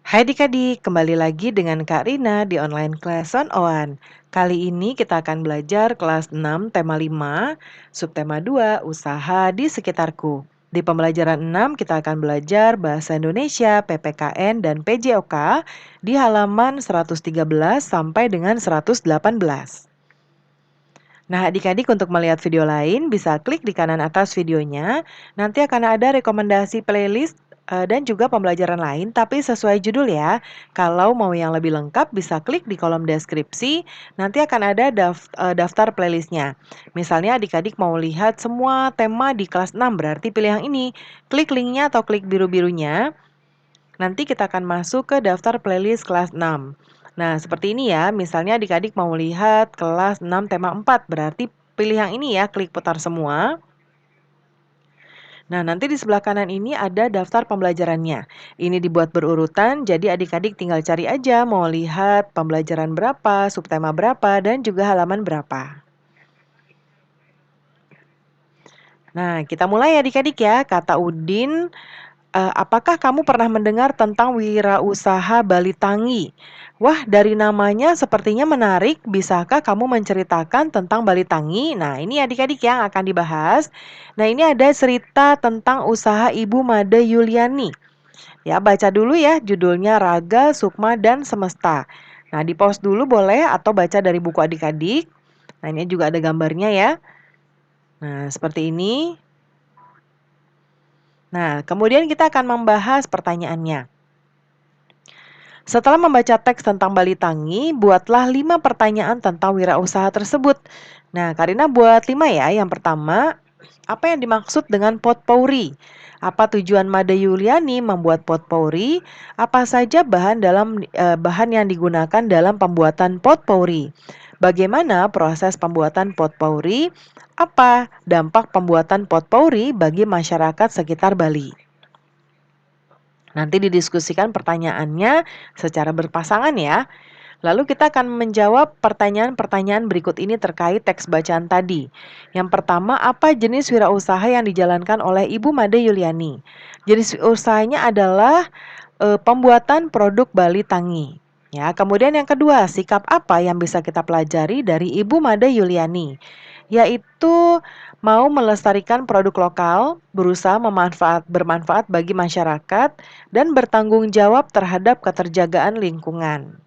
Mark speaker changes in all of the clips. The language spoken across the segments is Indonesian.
Speaker 1: Hai adik-adik, kembali lagi dengan Kak Rina di online class 101. Kali ini kita akan belajar kelas 6 tema 5, subtema 2, usaha di sekitarku. Di pembelajaran 6 kita akan belajar Bahasa Indonesia, PPKN, dan PJOK di halaman 113 sampai dengan 118. Nah, adik-adik untuk melihat video lain bisa klik di kanan atas videonya. Nanti akan ada rekomendasi playlist dan juga pembelajaran lain tapi sesuai judul ya. Kalau mau yang lebih lengkap bisa klik di kolom deskripsi. Nanti akan ada daftar playlistnya. Misalnya adik-adik mau lihat semua tema di kelas 6 berarti pilih yang ini. Klik linknya atau klik biru-birunya. Nanti kita akan masuk ke daftar playlist kelas 6. Nah, seperti ini ya. Misalnya adik-adik mau lihat kelas 6 tema 4, berarti pilih yang ini ya, klik putar semua. Nah, nanti di sebelah kanan ini ada daftar pembelajarannya. Ini dibuat berurutan, jadi adik-adik tinggal cari aja mau lihat pembelajaran berapa, subtema berapa, dan juga halaman berapa. Nah, kita mulai adik-adik ya. Kata Udin, apakah kamu pernah mendengar tentang wirausaha Bali Tangi? Wah, dari namanya sepertinya menarik. Bisakah kamu menceritakan tentang Bali Tangi? Nah, ini adik-adik yang akan dibahas. Nah, ini ada cerita tentang usaha Ibu Made Yuliani. Ya, baca dulu ya judulnya Raga, Sukma, dan Semesta. Nah, di-pause dulu boleh atau baca dari buku adik-adik. Nah, ini juga ada gambarnya ya. Nah, seperti ini. Nah, kemudian kita akan membahas pertanyaannya. Setelah membaca teks tentang Bali Tangi, buatlah 5 pertanyaan tentang wirausaha tersebut. Nah, Karina buat 5 ya. Yang pertama, apa yang dimaksud dengan potpourri? Apa tujuan Made Yuliani membuat potpourri? Apa saja bahan yang digunakan dalam pembuatan potpourri? Bagaimana proses pembuatan potpourri? Apa dampak pembuatan potpourri bagi masyarakat sekitar Bali? Nanti didiskusikan pertanyaannya secara berpasangan ya. Lalu kita akan menjawab pertanyaan-pertanyaan berikut ini terkait teks bacaan tadi. Yang pertama, apa jenis wirausaha yang dijalankan oleh Ibu Made Yuliani? Jenis usahanya adalah pembuatan produk Bali Tangi. Ya, kemudian yang kedua, sikap apa yang bisa kita pelajari dari Ibu Made Yuliani? Yaitu mau melestarikan produk lokal, berusaha bermanfaat bagi masyarakat, dan bertanggung jawab terhadap keterjagaan lingkungan.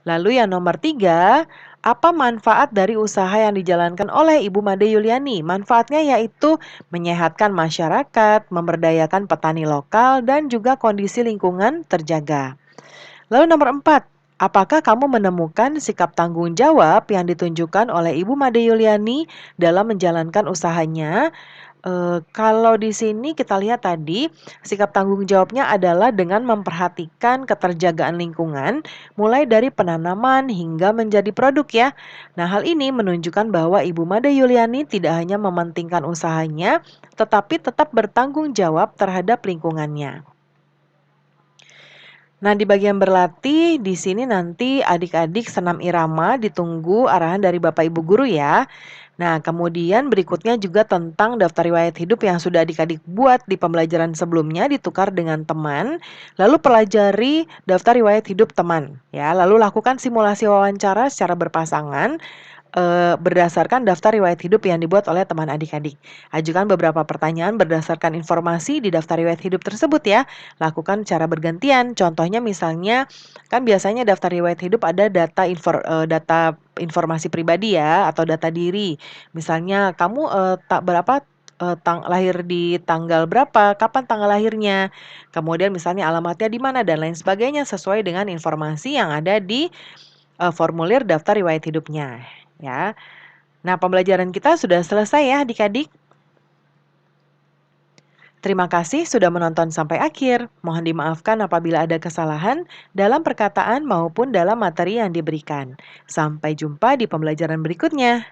Speaker 1: Lalu yang nomor 3, apa manfaat dari usaha yang dijalankan oleh Ibu Made Yuliani? Manfaatnya yaitu menyehatkan masyarakat, memberdayakan petani lokal, dan juga kondisi lingkungan terjaga. Lalu nomor 4, apakah kamu menemukan sikap tanggung jawab yang ditunjukkan oleh Ibu Made Yuliani dalam menjalankan usahanya? Kalau di sini kita lihat tadi, sikap tanggung jawabnya adalah dengan memperhatikan keterjagaan lingkungan, mulai dari penanaman hingga menjadi produk ya. Nah, hal ini menunjukkan bahwa Ibu Made Yuliani tidak hanya mementingkan usahanya, tetapi tetap bertanggung jawab terhadap lingkungannya. Nah, di bagian berlatih, di sini nanti adik-adik senam irama ditunggu arahan dari Bapak Ibu guru ya. Nah, kemudian berikutnya juga tentang daftar riwayat hidup yang sudah adik-adik buat di pembelajaran sebelumnya ditukar dengan teman, lalu pelajari daftar riwayat hidup teman ya. Lalu lakukan simulasi wawancara secara berpasangan berdasarkan daftar riwayat hidup yang dibuat oleh teman adik-adik. Ajukan beberapa pertanyaan berdasarkan informasi di daftar riwayat hidup tersebut ya. Lakukan cara bergantian. Contohnya misalnya kan biasanya daftar riwayat hidup ada data informasi pribadi ya atau data diri. Misalnya kamu tak berapa lahir di tanggal berapa, kapan tanggal lahirnya, kemudian misalnya alamatnya di mana dan lain sebagainya sesuai dengan informasi yang ada di formulir daftar riwayat hidupnya ya. Nah, pembelajaran kita sudah selesai ya adik-adik. Terima kasih sudah menonton sampai akhir. Mohon dimaafkan apabila ada kesalahan dalam perkataan maupun dalam materi yang diberikan. Sampai jumpa di pembelajaran berikutnya.